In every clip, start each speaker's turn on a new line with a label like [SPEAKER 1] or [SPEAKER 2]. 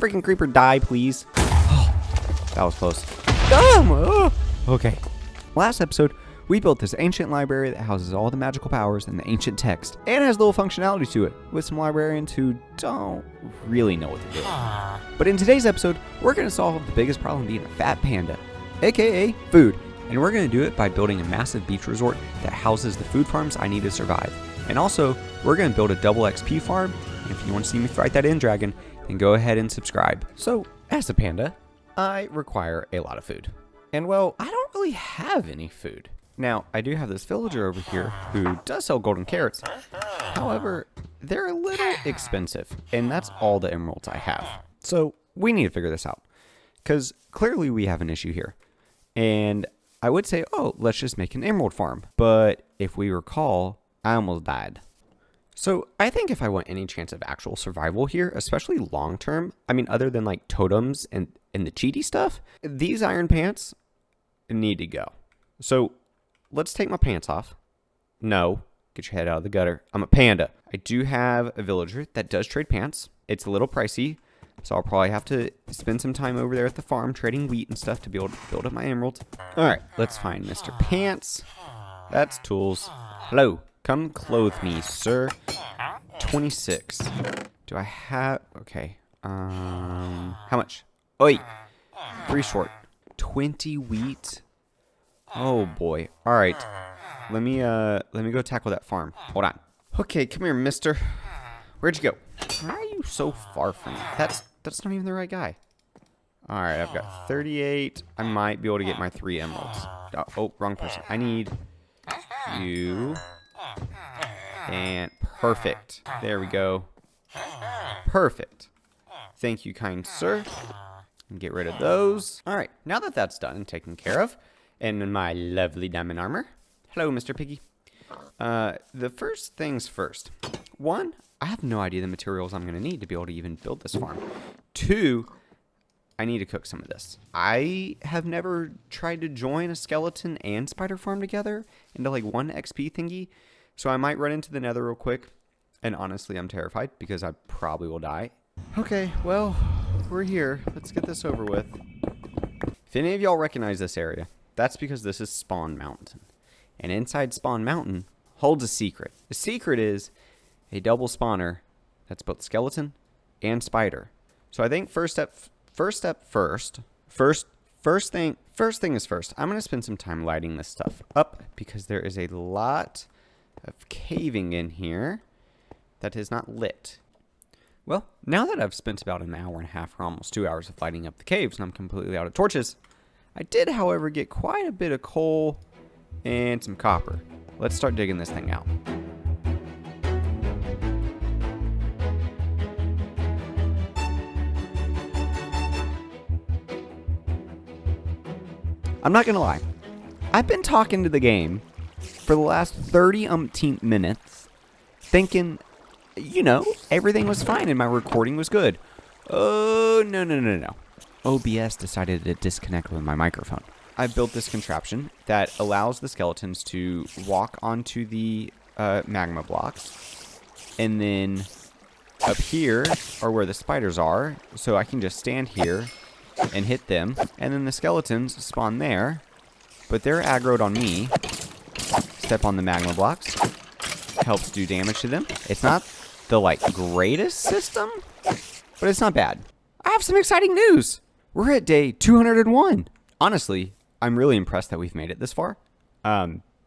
[SPEAKER 1] freaking creeper die, please? That was close. Okay. Last episode, we built this ancient library that houses all the magical powers and the ancient text, and has little functionality to it, with some librarians who don't really know what they're doing. But in today's episode, we're going to solve the biggest problem being a fat panda, aka food. And we're going to do it by building a massive beach resort that houses the food farms I need to survive. And also, we're going to build a double XP farm. And if you want to see me fight that end dragon, then go ahead and subscribe. So, as a panda, I require a lot of food. And well, I don't really have any food. Now, I do have this villager over here who does sell golden carrots. However, they're a little expensive, and that's all the emeralds I have. So, we need to figure this out. Because clearly we have an issue here. And I would say, oh, let's just make an emerald farm. But if we recall, I almost died. So I think if I want any chance of actual survival here, especially long term, I mean, other than like totems and the cheaty stuff, these iron pants need to go. So let's take my pants off. No, get your head out of the gutter. I'm a panda. I do have a villager that does trade pants. It's a little pricey. So I'll probably have to spend some time over there at the farm trading wheat and stuff to be able to build up my emeralds. All right, let's find Mr. Pants. That's tools. Hello, come clothe me, sir. 26. Do I have... Okay. How much? Oi. 3 short. 20 wheat. Oh boy. All right. Let me go tackle that farm. Hold on. Okay, come here, mister. Where'd you go? Why are you so far from me? That's not even the right guy. All right, I've got 38. I might be able to get my 3 emeralds. Oh, wrong person. I need you. And perfect. There we go. Perfect. Thank you, kind sir. And get rid of those. All right, now that that's done and taken care of, and in my lovely diamond armor. Hello, Mr. Piggy. The first things first. 1, I have no idea the materials I'm going to need to be able to even build this farm. 2, I need to cook some of this. I have never tried to join a skeleton and spider farm together into like one XP thingy. So I might run into the nether real quick. And honestly, I'm terrified because I probably will die. Okay, well, we're here. Let's get this over with. If any of y'all recognize this area, that's because this is Spawn Mountain. And inside Spawn Mountain holds a secret. The secret is a double spawner that's both skeleton and spider. So I think first thing is first. I'm going to spend some time lighting this stuff up because there is a lot of caving in here that is not lit. Well, now that I've spent about an hour and a half or almost 2 hours of lighting up the caves and I'm completely out of torches, I did, however, get quite a bit of coal and some copper. Let's start digging this thing out. I'm not gonna lie. I've been talking to the game for the last 30-umpteen minutes, thinking, you know, everything was fine and my recording was good. Oh, no. OBS decided to disconnect with my microphone. I built this contraption that allows the skeletons to walk onto the magma blocks, and then up here are where the spiders are, so I can just stand here and hit them, and then the skeletons spawn there, but they're aggroed on me. Step on the magma blocks, helps do damage to them. It's not the like greatest system, but it's not bad. I have some exciting news. We're at day 201. Honestly, I'm really impressed that we've made it this far,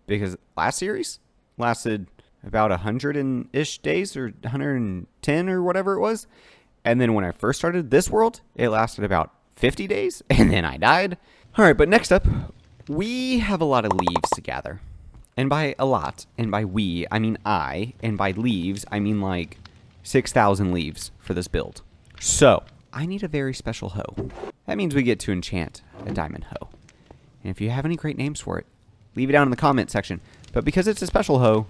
[SPEAKER 1] because last series lasted about 100-ish days or 110 or whatever it was, and then when I first started this world, it lasted about 50 days, and then I died. All right, but next up, we have a lot of leaves to gather. And by a lot, and by we, I mean I, and by leaves, I mean like 6,000 leaves for this build. So, I need a very special hoe. That means we get to enchant a diamond hoe. And if you have any great names for it, leave it down in the comment section. But because it's a special hoe,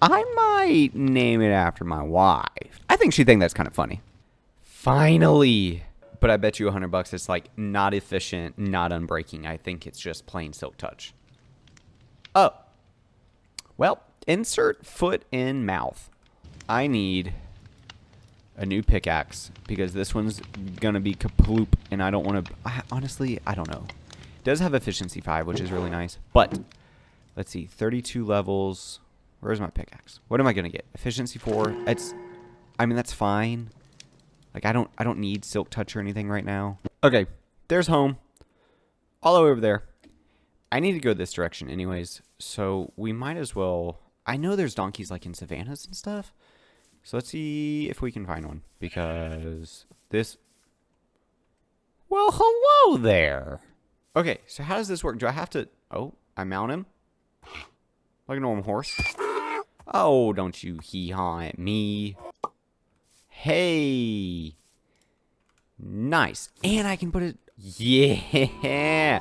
[SPEAKER 1] I might name it after my wife. I think she'd think that's kind of funny. Finally! But I bet you $100 it's like not efficient, not unbreaking. I think it's just plain silk touch. Oh. Well, insert foot in mouth. I need a new pickaxe because this one's gonna be kaploop, and I don't want to. Honestly, I don't know. It does have efficiency 5, which is really nice. But let's see, 32 levels. Where's my pickaxe? What am I gonna get? Efficiency 4. I mean, that's fine. Like, I don't need silk touch or anything right now. Okay, there's home. All the way over there. I need to go this direction anyways, so we might as well. I know there's donkeys like in savannas and stuff. So let's see if we can find one, because this... Well, hello there. Okay, so how does this work? Do I have to... Oh, I mount him? Like a normal horse. Oh, don't you hee-haw at me. Hey. Nice. And I can put it... Yeah.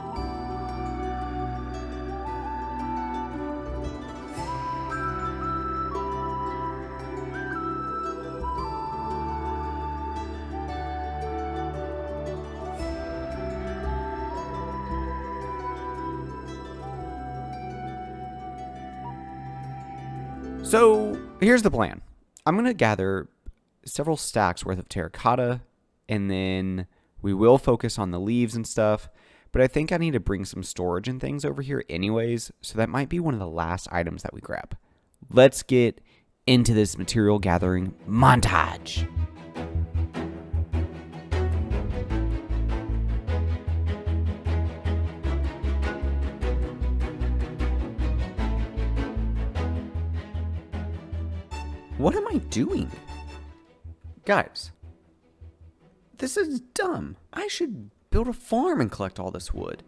[SPEAKER 1] So here's the plan. I'm going to gather several stacks worth of terracotta, and then we will focus on the leaves and stuff. But I think I need to bring some storage and things over here anyways, so that might be one of the last items that we grab. Let's get into this material gathering montage. What am I doing? Guys, this is dumb. I should build a farm and collect all this wood.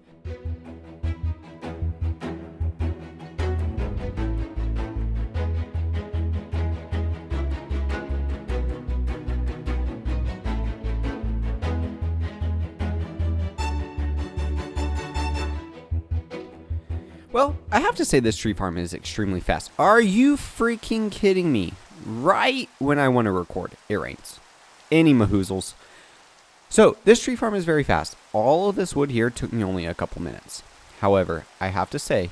[SPEAKER 1] Well, I have to say this tree farm is extremely fast. Are you freaking kidding me? Right when I want to record, it rains. Any mahoozles. So, this tree farm is very fast. All of this wood here took me only a couple minutes. However, I have to say,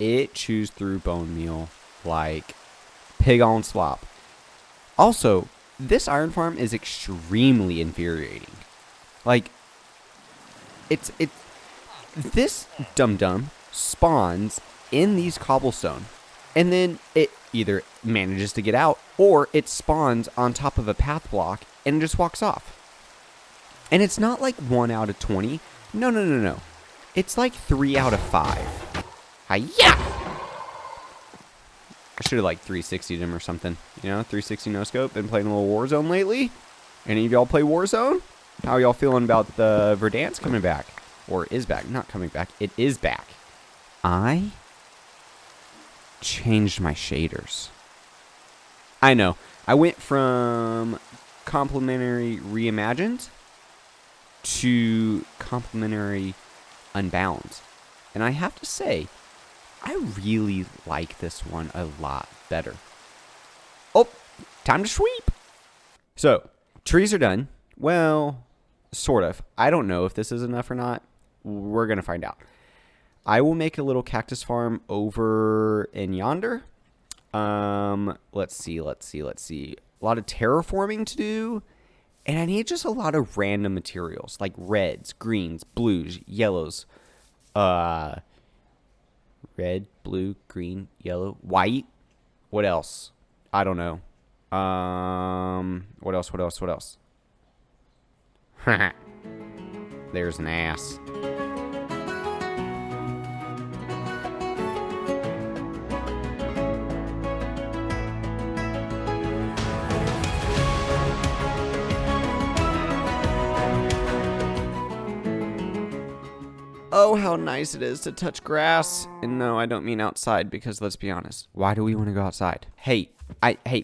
[SPEAKER 1] it chews through bone meal like pig on slop. Also, this iron farm is extremely infuriating. Like, this dum-dum spawns in these cobblestone, and then it either manages to get out or it spawns on top of a path block and just walks off. And it's not like 1 out of 20. No. It's like 3 out of 5. Hi-ya! I should have like 360'd him or something. You know, 360 no scope. Been playing a little Warzone lately. Any of y'all play Warzone? How y'all feeling about the Verdansk coming back? Or is back. Not coming back. It is back. I changed my shaders. I know. I went from complementary reimagined to complementary unbound. And I have to say, I really like this one a lot better. Oh, time to sweep. So, trees are done. Well, sort of. I don't know if this is enough or not. We're going to find out. I will make a little cactus farm over in yonder. Let's see. A lot of terraforming to do. And I need just a lot of random materials, like reds, greens, blues, yellows. Red, blue, green, yellow, white. What else? I don't know. What else? There's an ass. Oh, how nice it is to touch grass. And no, I don't mean outside, because let's be honest. Why do we want to go outside? Hey,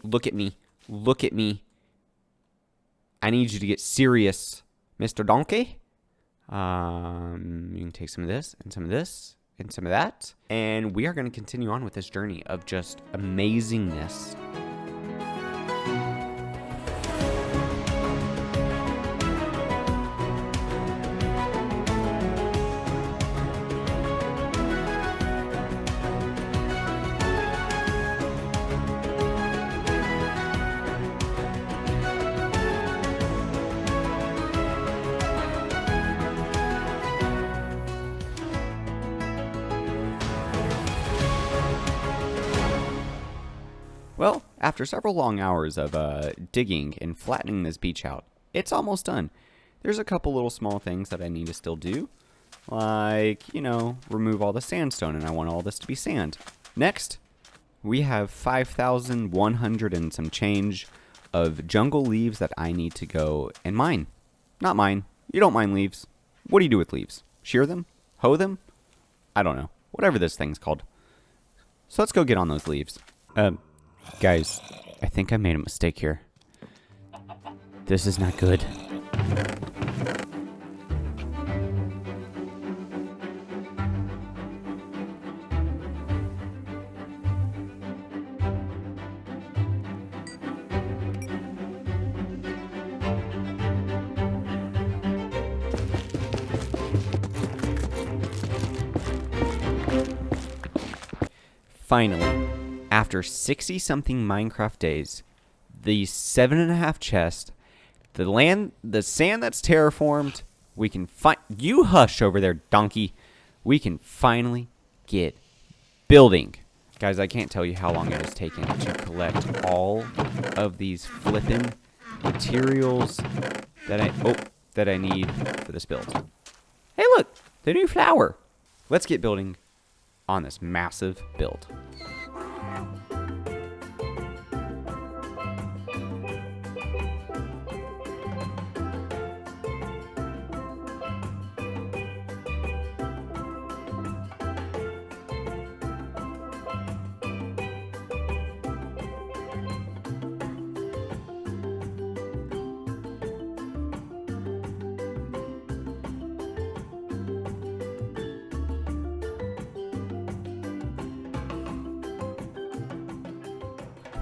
[SPEAKER 1] look at me. Look at me. I need you to get serious, Mr. Donkey. You can take some of this, and some of this, and some of that. And we are going to continue on with this journey of just amazingness. After several long hours of digging and flattening this beach out, it's almost done. There's a couple little small things that I need to still do, like, you know, remove all the sandstone, and I want all this to be sand. Next, we have 5,100 and some change of jungle leaves that I need to go and mine. Not mine. You don't mine leaves. What do you do with leaves? Shear them? Hoe them? I don't know. Whatever this thing's called. So let's go get on those leaves. Guys, I think I made a mistake here. This is not good. Finally, after 60-something Minecraft days, the 7.5 chest, the sand that's terraformed, we can find. You hush over there, donkey. We can finally get building. Guys, I can't tell you how long it has taken to collect all of these flippin' materials that I need for this build. Hey, look, the new flower. Let's get building on this massive build.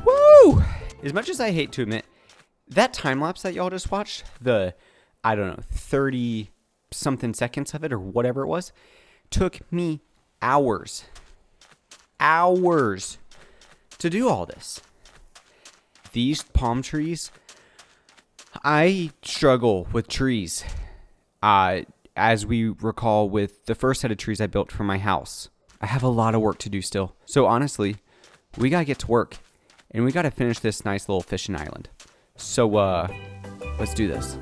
[SPEAKER 1] Woo! As much as I hate to admit, that time lapse that y'all just watched, the, I don't know, 30 something seconds of it or whatever it was, took me hours. Hours to do all this. These palm trees, I struggle with trees. As we recall with the first set of trees I built for my house, I have a lot of work to do still. So honestly, we gotta get to work. And we gotta finish this nice little fishing island. So, let's do this.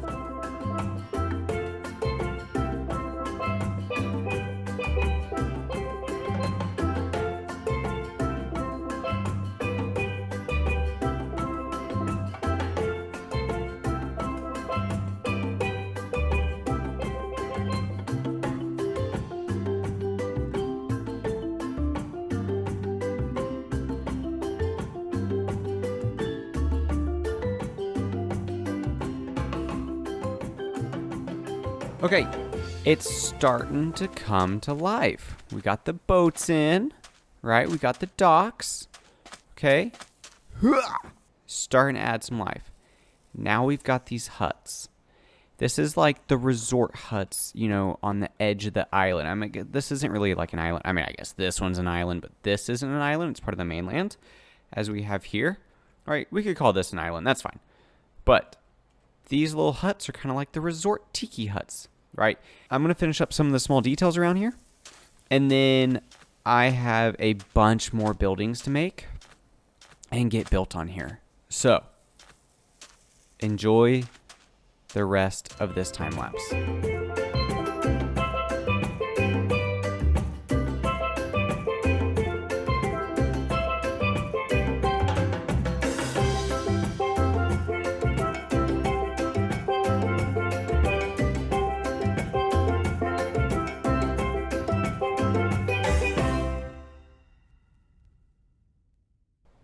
[SPEAKER 1] Okay, it's starting to come to life. We got the boats in, right? We got the docks. Okay. Starting to add some life. Now we've got these huts. This is like the resort huts, you know, on the edge of the island. I mean, this isn't really like an island. I mean, I guess this one's an island, but this isn't an island. It's part of the mainland, as we have here. All right, we could call this an island. That's fine. But these little huts are kind of like the resort tiki huts, right? I'm going to finish up some of the small details around here. And then I have a bunch more buildings to make and get built on here. So, enjoy the rest of this time lapse.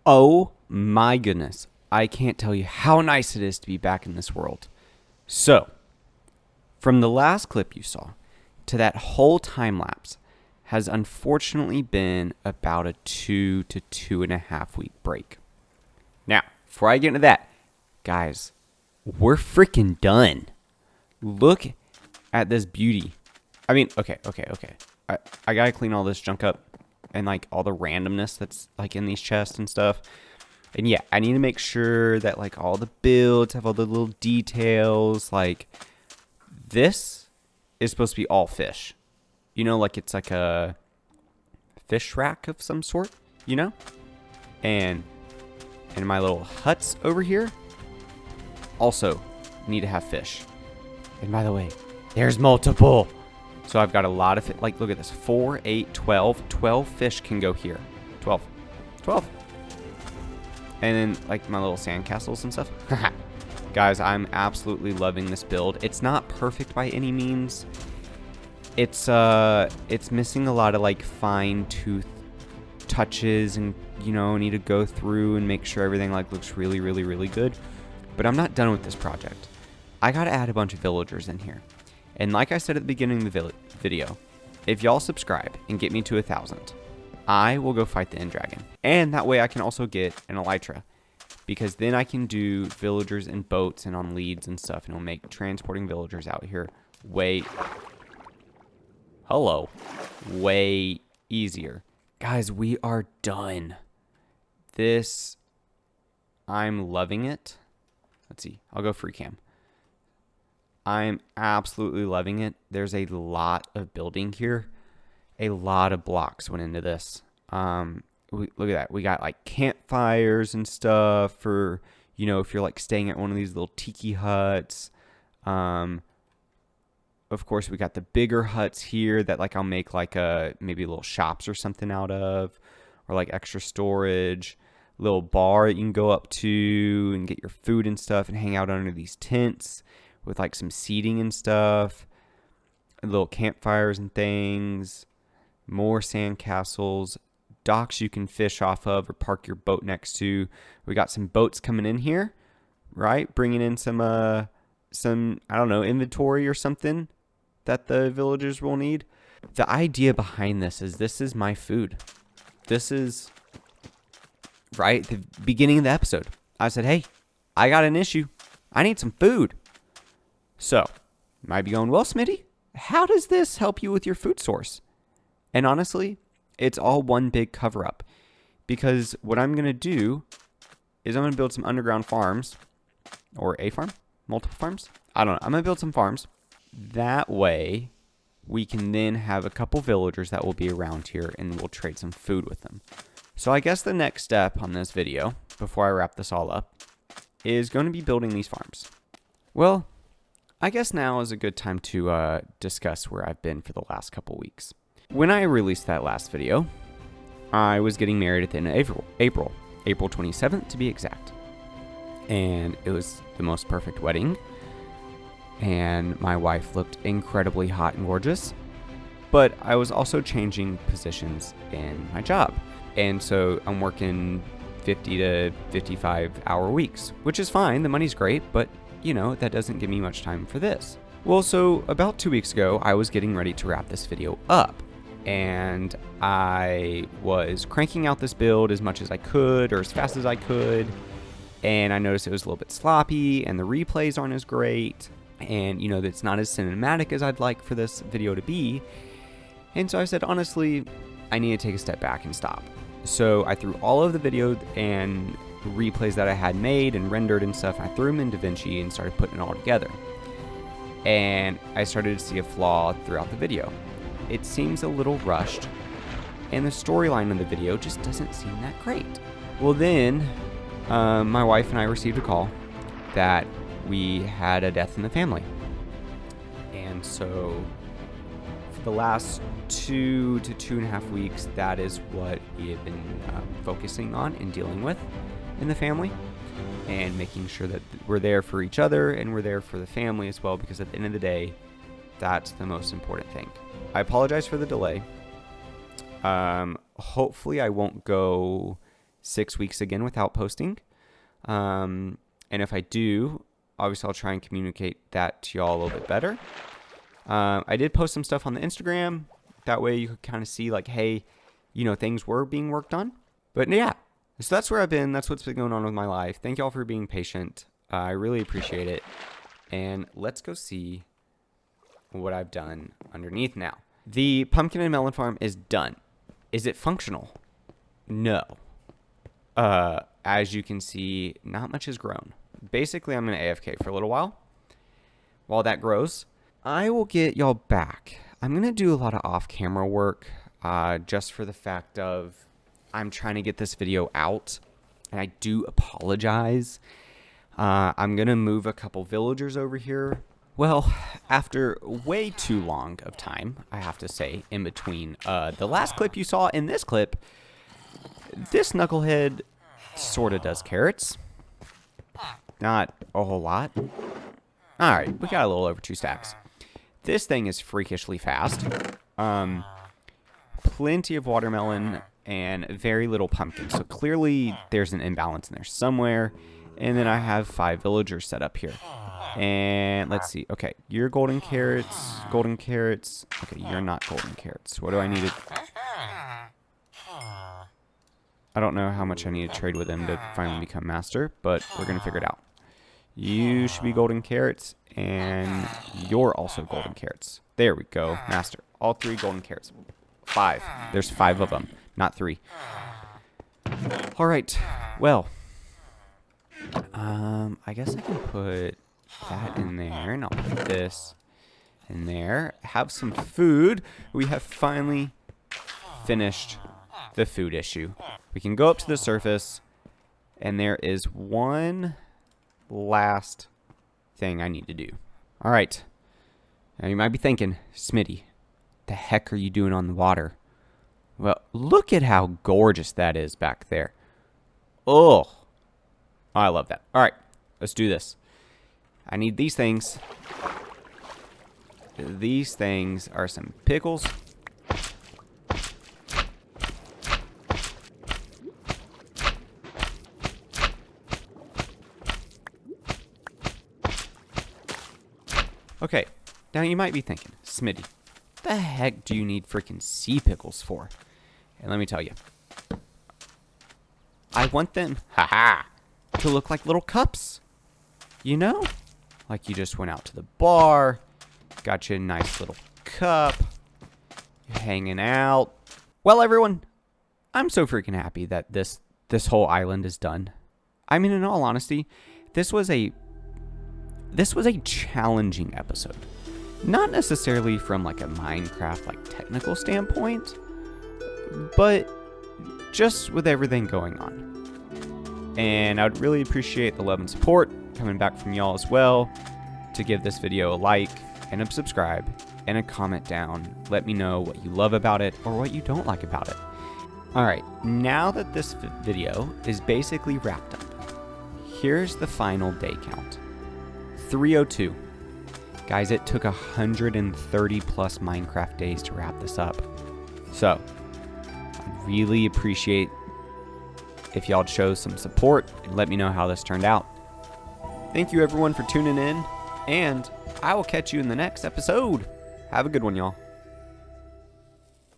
[SPEAKER 1] Oh my goodness. I can't tell you how nice it is to be back in this world. So, from the last clip you saw to that whole time lapse has unfortunately been about a 2 to 2.5 week break. Now, before I get into that, guys, we're freaking done. Look at this beauty. I mean, okay. I gotta clean all this junk up and like all the randomness that's like in these chests and stuff. And yeah, I need to make sure that like all the builds have all the little details. Like this is supposed to be all fish. You know, like it's like a fish rack of some sort, you know? And And my little huts over here also need to have fish. And by the way, there's multiple. So I've got a lot of, like, look at this. 4, 8, 12. 12 fish can go here. 12. 12. And then, like, my little sandcastles and stuff. Guys, I'm absolutely loving this build. It's not perfect by any means. It's missing a lot of, like, fine-tooth touches, and, you know, need to go through and make sure everything, like, looks really, really, really good. But I'm not done with this project. I gotta add a bunch of villagers in here. And like I said at the beginning of the video, if y'all subscribe and get me to 1,000, I will go fight the end dragon. And that way I can also get an elytra, because then I can do villagers in boats and on leads and stuff, and it'll make transporting villagers out here way easier. Guys, we are done. This, I'm loving it. Let's see, I'll go free cam. I'm absolutely loving it. There's a lot of building here. A lot of blocks went into this. Look at that. We got like campfires and stuff for, you know, if you're like staying at one of these little tiki huts. Of course, we got the bigger huts here that like I'll make like maybe little shops or something out of, or like extra storage. Little bar that you can go up to and get your food and stuff and hang out under these tents with like some seating and stuff, little campfires and things, more sand castles, docks you can fish off of or park your boat next to. We got some boats coming in here, right? Bringing in some, I don't know, inventory or something that the villagers will need. The idea behind this is my food. This is, right, the beginning of the episode. I said, hey, I got an issue. I need some food. So, you might be going, well, Smitty, how does this help you with your food source? And honestly, it's all one big cover-up. Because what I'm going to do is I'm going to build some underground farms. Or a farm? Multiple farms? I don't know. I'm going to build some farms. That way, we can then have a couple villagers that will be around here, and we'll trade some food with them. So I guess the next step on this video, before I wrap this all up, is going to be building these farms. Well, I guess now is a good time to discuss where I've been for the last couple weeks. When I released that last video, I was getting married at the end of April 27th to be exact. And it was the most perfect wedding. And my wife looked incredibly hot and gorgeous. But I was also changing positions in my job. And so I'm working 50 to 55 hour weeks, which is fine. The money's great, but you know, that doesn't give me much time for this. Well, so about 2 weeks ago, I was getting ready to wrap this video up, and I was cranking out this build as much as I could, or as fast as I could, and I noticed it was a little bit sloppy, and the replays aren't as great, and you know, it's not as cinematic as I'd like for this video to be. And so I said, honestly, I need to take a step back and stop. So I threw all of the video and replays that I had made and rendered and stuff, I threw them in DaVinci and started putting it all together. And I started to see a flaw throughout the video. It seems a little rushed, and the storyline in the video just doesn't seem that great. Well then, my wife and I received a call that we had a death in the family. And so for the last 2 to 2.5 weeks, that is what we have been focusing on and dealing with in the family, and making sure that we're there for each other and we're there for the family as well, because at the end of the day, that's the most important thing. I apologize for the delay. Hopefully I won't go 6 weeks again without posting. And if I do, obviously I'll try and communicate that to y'all a little bit better. I did post some stuff on the Instagram. That way you could kind of see like, hey, you know, things were being worked on. But yeah, so that's where I've been. That's what's been going on with my life. Thank y'all for being patient. I really appreciate it. And let's go see what I've done underneath now. The pumpkin and melon farm is done. Is it functional? No. As you can see, not much has grown. Basically, I'm going to AFK for a little while that grows. I will get y'all back. I'm going to do a lot of off-camera work just for the fact of I'm trying to get this video out and I do apologize. I'm going to move a couple villagers over here. Well, after way too long of time, I have to say, in between the last clip you saw and this clip, this knucklehead sort of does carrots. Not a whole lot. Alright, we got a little over 2 stacks. This thing is freakishly fast. Plenty of watermelon and very little pumpkin. So clearly there's an imbalance in there somewhere. And then I have 5 villagers set up here. And let's see. Okay, you're golden carrots. Golden carrots. Okay, you're not golden carrots. What do I need to... I don't know how much I need to trade with him to finally become master, but we're going to figure it out. You should be golden carrots, and you're also golden carrots. There we go, master. All 3 golden carrots. 5. There's 5 of them, not 3. All right, well, I guess I can put that in there, and I'll put this in there. Have some food. We have finally finished the food issue. We can go up to the surface, and there is one last thing I need to do. All right. Now you might be thinking, Smitty, the heck are you doing on the water? Well, look at how gorgeous that is back there. Oh, I love that. All right, let's do this. I need these things. These things are some pickles. Okay, now you might be thinking, Smitty, the heck do you need freaking sea pickles for? And let me tell you, I want them, to look like little cups. You know? Like you just went out to the bar, got you a nice little cup, you're hanging out. Well, everyone, I'm so freaking happy that this whole island is done. I mean, in all honesty, this was a challenging episode. Not necessarily from like a Minecraft like technical standpoint, but just with everything going on. And I would really appreciate the love and support coming back from y'all as well, to give this video a like and a subscribe and a comment down. Let me know what you love about it or what you don't like about it. Alright, now that this video is basically wrapped up, here's the final day count. 302. Guys, it took 130 plus Minecraft days to wrap this up. So, I'd really appreciate if y'all show some support and let me know how this turned out. Thank you everyone for tuning in, and I will catch you in the next episode. Have a good one, y'all.